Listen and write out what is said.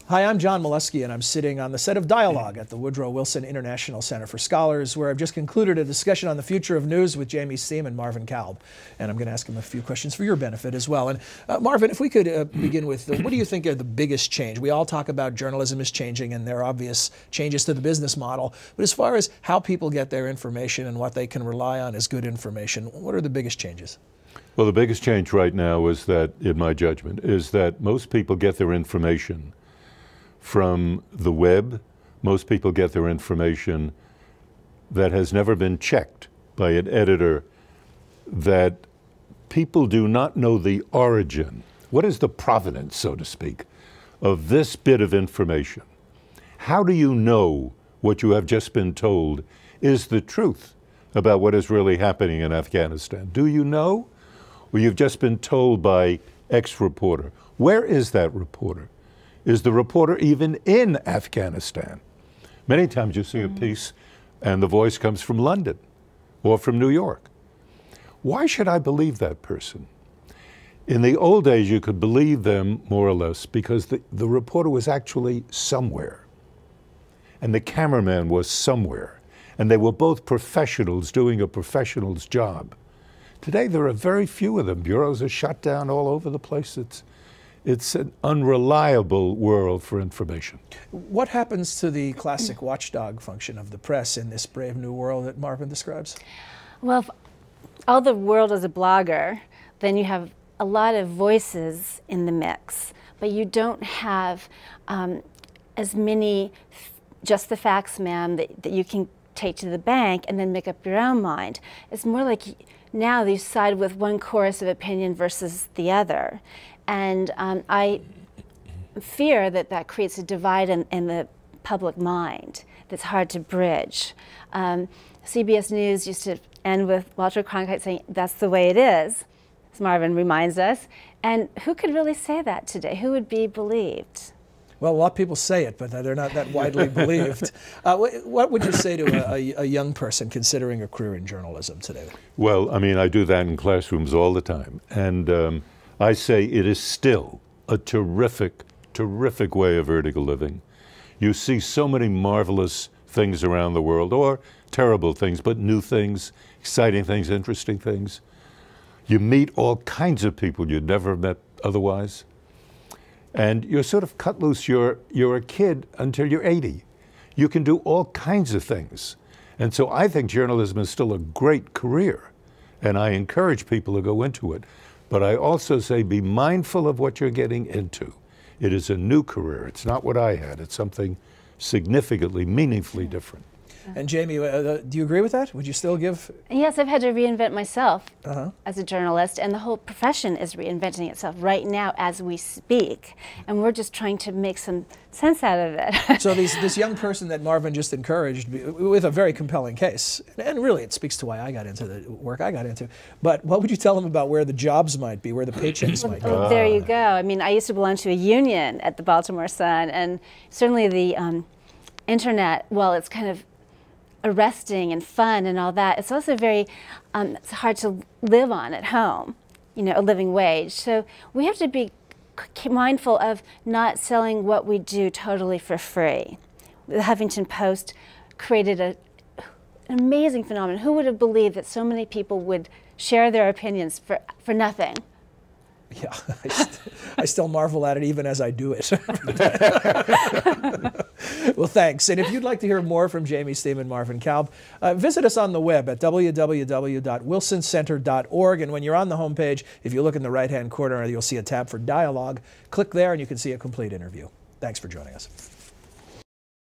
Hi, I'm John Milewski, and I'm sitting on the set of Dialogue at the Woodrow Wilson International Center for Scholars, where I've just concluded a discussion on the future of news with Jamie Stiehm and Marvin Kalb. And I'm going to ask him a few questions for your benefit as well. And Marvin, if we could begin with, what do you think are the biggest change? We all talk about journalism is changing, and there are obvious changes to the business model. But as far as how people get their information and what they can rely on as good information, what are the biggest changes? Well, the biggest change right now is that, in my judgment, is that most people get their information from the web. Most people get their information that has never been checked by an editor, that people do not know the origin. What is the provenance, so to speak, of this bit of information? How do you know what you have just been told is the truth about what is really happening in Afghanistan? Do you know? Or you've just been told by X reporter. Where is that reporter? Is the reporter even in Afghanistan? Many times you see a piece and the voice comes from London or from New York. Why should I believe that person? In the old days, you could believe them more or less because the reporter was actually somewhere and the cameraman was somewhere, and they were both professionals doing a professional's job. Today, there are very few of them. Bureaus are shut down all over the place. It's an unreliable world for information. What happens to the classic watchdog function of the press in this brave new world that Marvin describes? Well, if all the world is a blogger, then you have a lot of voices in the mix, but you don't have as many just the facts, ma'am, that you can take to the bank and then make up your own mind. It's more like now you side with one chorus of opinion versus the other. And I fear that that creates a divide in the public mind that's hard to bridge. CBS News used to end with Walter Cronkite saying, "That's the way it is," as Marvin reminds us. And who could really say that today? Who would be believed? Well, a lot of people say it, but they're not that widely believed. What would you say to a young person considering a career in journalism today? Well, I mean, I do that in classrooms all the time. And I say it is still a terrific, terrific way of vertical living. You see so many marvelous things around the world, or terrible things, but new things, exciting things, interesting things. You meet all kinds of people you'd never met otherwise. And you're sort of cut loose. You're a kid until you're 80. You can do all kinds of things. And so I think journalism is still a great career, and I encourage people to go into it. But I also say be mindful of what you're getting into. It is a new career. It's not what I had. It's something significantly, meaningfully different. And Jamie, do you agree with that? Would you still give? Yes, I've had to reinvent myself as a journalist, and the whole profession is reinventing itself right now as we speak. And we're just trying to make some sense out of it. So this young person that Marvin just encouraged with a very compelling case, and really it speaks to why I got into the work I got into, but what would you tell them about where the jobs might be, where the paychecks might be? Oh, there you go. I mean, I used to belong to a union at the Baltimore Sun, and certainly the internet, well, it's kind of arresting and fun and all that, it's also very, it's hard to live on at home, you know, a living wage. So we have to be mindful of not selling what we do totally for free. The Huffington Post created an amazing phenomenon. Who would have believed that so many people would share their opinions for nothing? Yeah, I still marvel at it even as I do it. Well, thanks. And if you'd like to hear more from Jamie Stiehm and Marvin Kalb, visit us on the web at www.wilsoncenter.org. And when you're on the homepage, if you look in the right-hand corner, you'll see a tab for Dialogue. Click there and you can see a complete interview. Thanks for joining us.